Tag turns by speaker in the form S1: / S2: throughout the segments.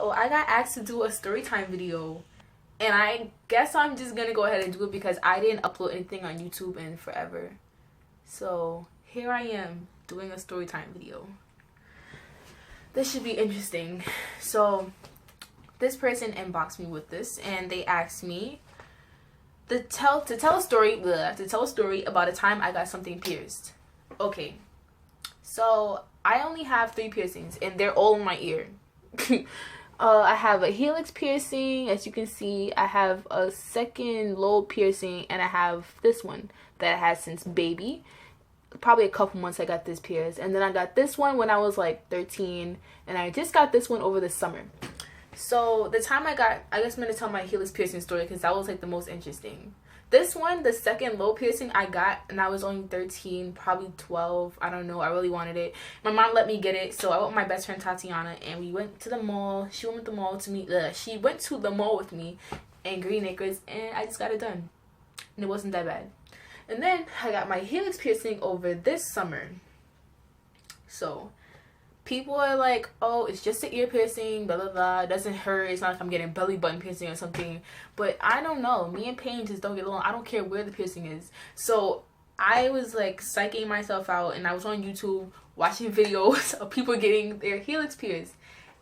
S1: So I got asked to do a story time video, and I guess I'm just gonna go ahead and do it because I didn't upload anything on YouTube in forever. So here I am doing a story time video. This should be interesting. So this person inboxed me with this, and they asked me to tell a story about a time I got something pierced. Okay, so I only have 3 piercings, and they're all in my ear. I have a helix piercing, as you can see. I have a second lobe piercing, and I have this one that I had since baby. Probably a couple months I got this pierced, and then I got this one when I was like 13, and I just got this one over the summer. So the time I guess I'm gonna tell my helix piercing story because that was like the most interesting. This one, the second lobe piercing, I got and I was only 13, probably 12. I don't know. I really wanted it. My mom let me get it, so I went with my best friend Tatiana, and we went to the mall. She went to the mall She went to the mall with me in Green Acres, and I just got it done, and it wasn't that bad. And then I got my helix piercing over this summer. So people are like, oh, it's just an ear piercing, blah, blah, blah. It doesn't hurt. It's not like I'm getting belly button piercing or something. But I don't know. Me and Pain just don't get along. I don't care where the piercing is. So I was like psyching myself out, and I was on YouTube watching videos of people getting their helix pierced.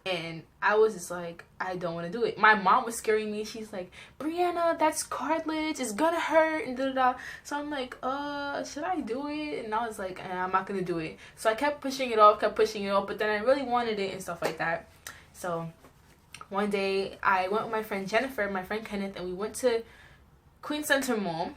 S1: And I was just like, I don't want to do it. My mom was scaring me. She's like, Brianna, that's cartilage. It's gonna hurt. And da-da-da. So I'm like, should I do it? And I was like, I'm not gonna do it. So I kept pushing it off. But then I really wanted it and stuff like that. So one day I went with my friend Jennifer, my friend Kenneth, and we went to Queen Center Mall.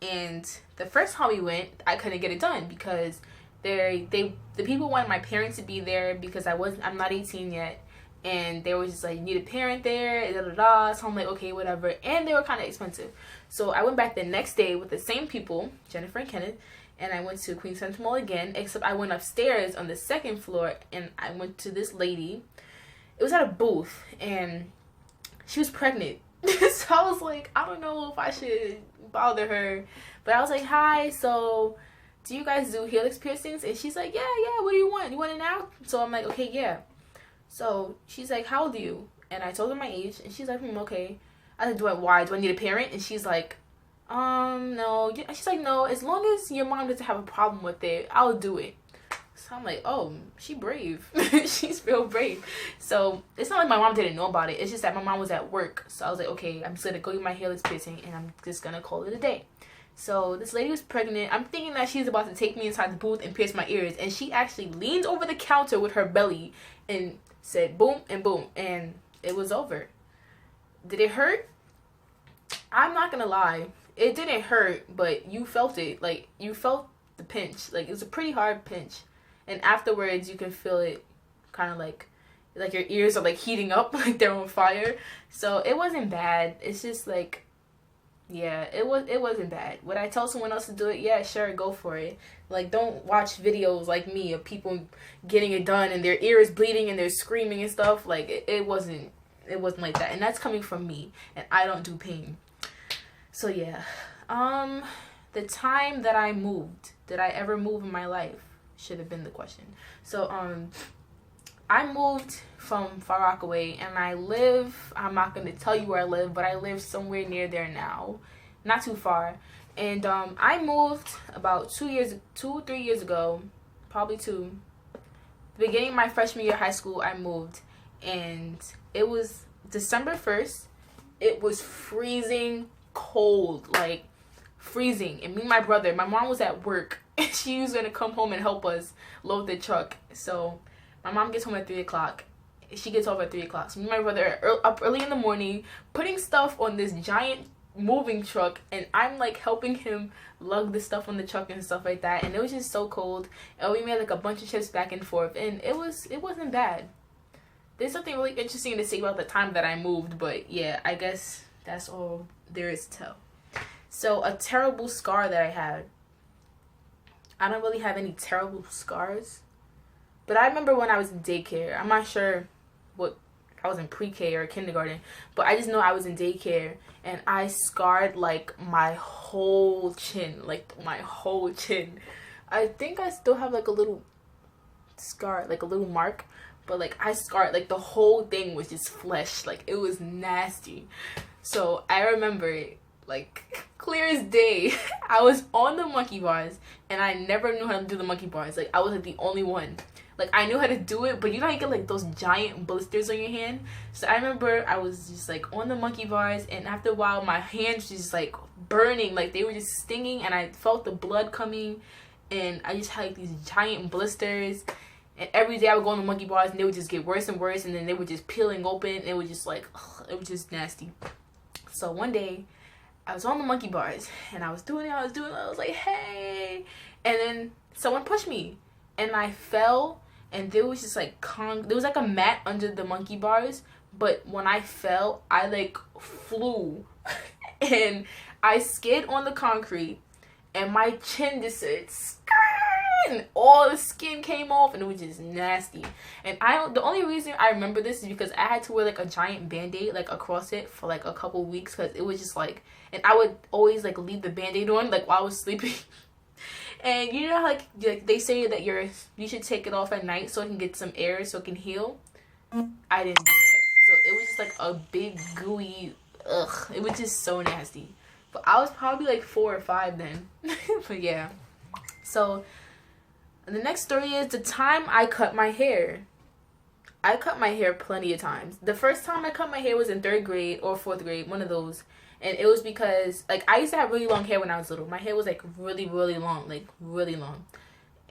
S1: And the first time we went, I couldn't get it done because the people wanted my parents to be there because I'm not 18 yet, and they were just like, you need a parent there, da da da. So I'm like, okay, whatever. And they were kind of expensive. So I went back the next day with the same people, Jennifer and Kenneth, and I went to Queen Center Mall again, except I went upstairs on the second floor, and I went to this lady. It was at a booth, and she was pregnant. So I was like, I don't know if I should bother her, but I was like, hi, so do you guys do helix piercings? And she's like, yeah, what do you want? You want it now? So I'm like, okay, yeah. So she's like, how old are you? And I told her my age, and she's like, okay. I said, why? Do I need a parent? And she's like, no. She's like, no, as long as your mom doesn't have a problem with it, I'll do it. So I'm like, oh, she brave. She's real brave. So it's not like my mom didn't know about it. It's just that my mom was at work. So I was like, okay, I'm just going to go get my helix piercing, and I'm just going to call it a day. So this lady was pregnant. I'm thinking that she's about to take me inside the booth and pierce my ears. And she actually leaned over the counter with her belly and said boom and boom. And it was over. Did it hurt? I'm not going to lie. It didn't hurt, but you felt it. Like, you felt the pinch. Like, it was a pretty hard pinch. And afterwards, you can feel it kind of like your ears are like heating up, like they're on fire. So it wasn't bad. It's just like, yeah, it wasn't bad. Would I tell someone else to do it? Yeah, sure, go for it. Like, don't watch videos like me of people getting it done and their ears bleeding and they're screaming and stuff. Like, it wasn't like that. And that's coming from me, and I don't do pain. So yeah, the time that I moved, did I ever move in my life? Should have been the question. So I moved from Far Rockaway, and I'm not going to tell you where I live, but I live somewhere near there now, not too far. And I moved about 3 years ago, probably 2. The beginning of my freshman year of high school, I moved, and it was December 1st. It was freezing cold, like freezing. And me and my brother, my mom was at work, and she was going to come home and help us load the truck. So my mom gets home at 3 o'clock. She gets off at 3 o'clock. So me and my brother are up early in the morning putting stuff on this giant moving truck, and I'm like helping him lug the stuff on the truck and stuff like that. And it was just so cold, and we made like a bunch of trips back and forth, and it wasn't bad. There's something really interesting to say about the time that I moved, but yeah, I guess that's all there is to tell. So a terrible scar that I had. I don't really have any terrible scars, but I remember when I was in daycare. I'm not sure what I was in pre-K or kindergarten, but I just know I was in daycare, and I scarred like my whole chin, I think I still have like a little scar, like a little mark, but like I scarred, like the whole thing was just flesh, like it was nasty. So I remember it like clear as day. I was on the monkey bars and I never knew how to do the monkey bars. Like I was like the only one. Like I knew how to do it, but you know how you get like those giant blisters on your hand. So I remember I was just like on the monkey bars, and after a while my hands just like burning, like they were just stinging, and I felt the blood coming, and I just had like these giant blisters. And every day I would go on the monkey bars and they would just get worse and worse, and then they were just peeling open, and it was just like, ugh, it was just nasty. So one day I was on the monkey bars and I was doing it, I was like, hey, and then someone pushed me and I fell, and there was just like there was like a mat under the monkey bars, but when I fell I like flew and I skid on the concrete and my chin just said and all the skin came off, and it was just nasty. And the only reason I remember this is because I had to wear like a giant band-aid like across it for like a couple weeks, because it was just like, and I would always like leave the band-aid on like while I was sleeping. And you know how like they say that you should take it off at night so it can get some air so it can heal? I didn't do that. So it was just like a big gooey, ugh, it was just so nasty. But I was probably like 4 or 5 then. But yeah. So the next story is the time I cut my hair. I cut my hair plenty of times. The first time I cut my hair was in 3rd grade or 4th grade, one of those. And it was because, like, I used to have really long hair when I was little. My hair was, like, really, really long. Like, really long.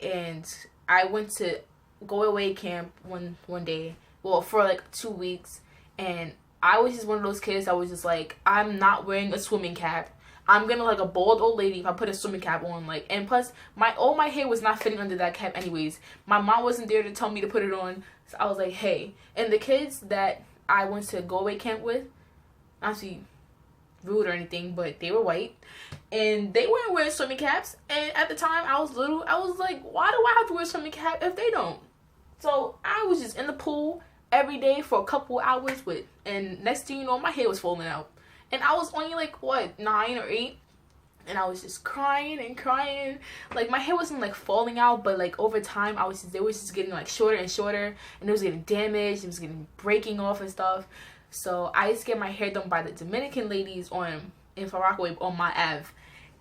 S1: And I went to go away camp one day. Well, for, like, 2 weeks. And I was just one of those kids that was just, like, I'm not wearing a swimming cap. I'm gonna like a bald old lady if I put a swimming cap on, like, and plus all my hair was not fitting under that cap anyways. My mom wasn't there to tell me to put it on, so I was like, hey. And the kids that I went to go away camp with, honestly, rude or anything, but they were white and they weren't wearing swimming caps. And at the time I was little, I was like, why do I have to wear a swimming cap if they don't? So I was just in the pool every day for a couple hours and next thing you know, my hair was falling out. And I was only like, what, 9 or 8? And I was just crying and crying. Like, my hair wasn't like falling out, but like over time, it was just getting like shorter and shorter. And it was getting damaged. It was getting breaking off and stuff. So I used to get my hair done by the Dominican ladies in Far Rockaway on my Ave.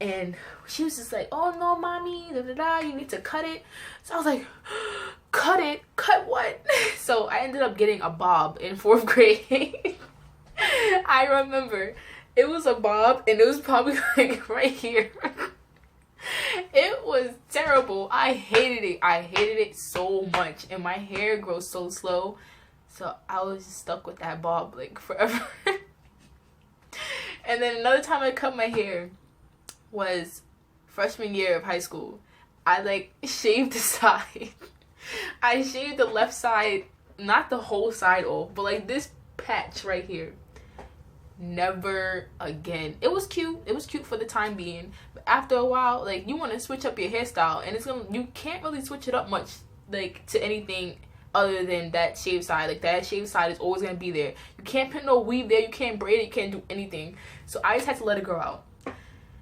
S1: And she was just like, oh no, mommy, you need to cut it. So I was like, cut it? Cut what? So I ended up getting a bob in 4th grade. I remember it was a bob and it was probably like right here. It was terrible. I hated it so much, and my hair grows so slow, so I was just stuck with that bob like forever. And then another time I cut my hair was freshman year of high school. I like shaved the side. I shaved the left side, not the whole side off, but like this patch right here. Never again. It was cute for the time being, but after a while, like, you want to switch up your hairstyle, and you can't really switch it up much like to anything other than that shaved side. Like, that shaved side is always gonna be there. You can't put no weave there, you can't braid it, you can't do anything. So I just had to let it grow out.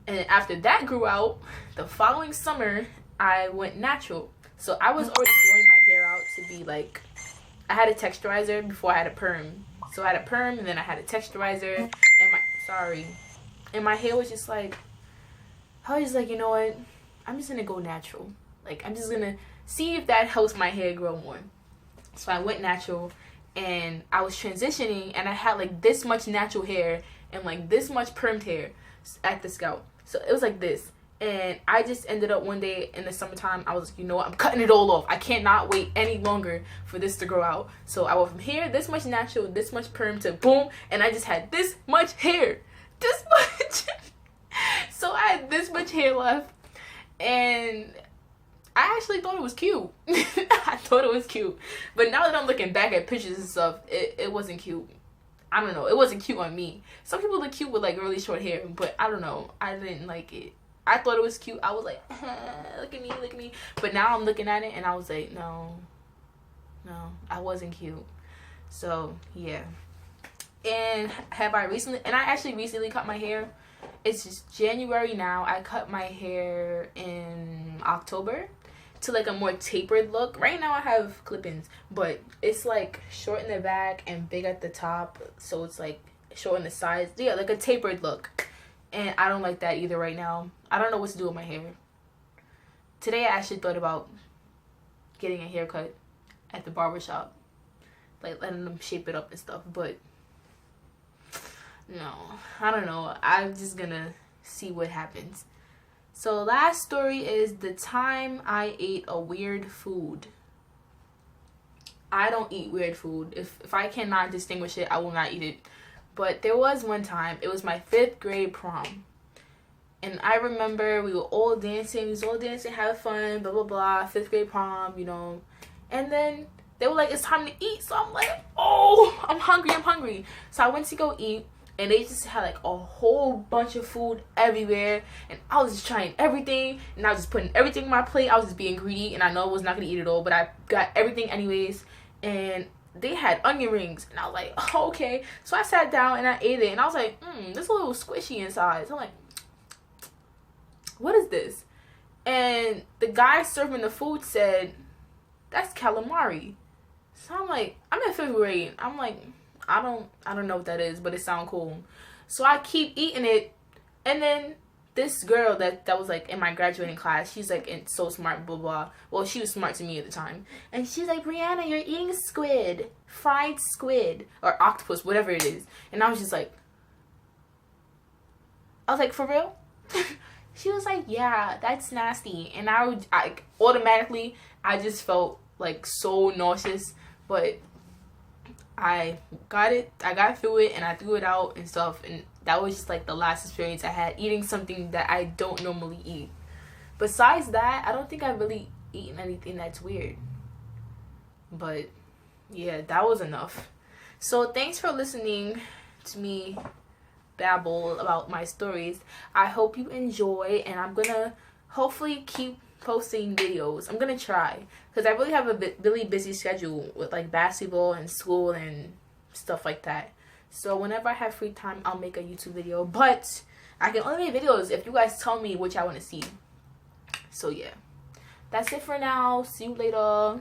S1: And after that grew out, the following summer I went natural. So I was already growing my hair out to be like, I had a texturizer before I had a perm. So I had a perm, and then I had a texturizer, and my hair was just like, I was just like, you know what, I'm just gonna go natural. Like, I'm just gonna see if that helps my hair grow more. So I went natural, and I was transitioning, and I had like this much natural hair and like this much permed hair at the scalp. So it was like this. And I just ended up one day in the summertime, I was like, you know what, I'm cutting it all off. I cannot wait any longer for this to grow out. So I went from here, this much natural, this much perm, to boom, and I just had this much hair. This much. So I had this much hair left, and I actually thought it was cute. I thought it was cute. But now that I'm looking back at pictures and stuff, it wasn't cute. I don't know. It wasn't cute on me. Some people look cute with like really short hair, but I don't know. I didn't like it. I thought it was cute. I was like, look at me, look at me. But now I'm looking at it and I was like, no, I wasn't cute. So, yeah. And I actually recently cut my hair. It's just January now. I cut my hair in October to like a more tapered look. Right now I have clip-ins, but it's like short in the back and big at the top, so it's like short in the sides. Yeah, like a tapered look. And I don't like that either right now. I don't know what to do with my hair. Today I actually thought about getting a haircut at the barbershop, like letting them shape it up and stuff, but no, I don't know. I'm just gonna see what happens. So last story is the time I ate a weird food. I don't eat weird food. If I cannot distinguish it, I will not eat it. But there was one time, it was my 5th grade prom. And I remember we were all dancing, having fun, blah, blah, blah, 5th grade prom, you know. And then they were like, it's time to eat. So I'm like, oh, I'm hungry. So I went to go eat. And they just had like a whole bunch of food everywhere. And I was just trying everything. And I was just putting everything in my plate. I was just being greedy. And I know I was not going to eat it all. But I got everything anyways. And they had onion rings. And I was like, oh, okay. So I sat down and I ate it. And I was like, this is a little squishy inside. So I'm like, what is this? And the guy serving the food said, that's calamari. So I'm like, I'm in 5th grade. I'm like, I don't know what that is, but it sounds cool. So I keep eating it, and then this girl that was like in my graduating class, she's like so smart, blah blah. Well, she was smart to me at the time, and she's like, Brianna, you're eating squid, fried squid or octopus, whatever it is. And I was like, for real? She was like, yeah, that's nasty. And I automatically just felt like so nauseous, but I got through it and I threw it out and stuff, and that was just like the last experience I had eating something that I don't normally eat. Besides that, I don't think I've really eaten anything that's weird. But yeah, that was enough. So thanks for listening to me babble about my stories. I hope you enjoy, and I'm gonna hopefully keep posting videos. I'm gonna try, because I really have a really busy schedule with like basketball and school and stuff like that. So whenever I have free time, I'll make a YouTube video, but I can only make videos if you guys tell me which I want to see. So yeah, that's it for now. See you later.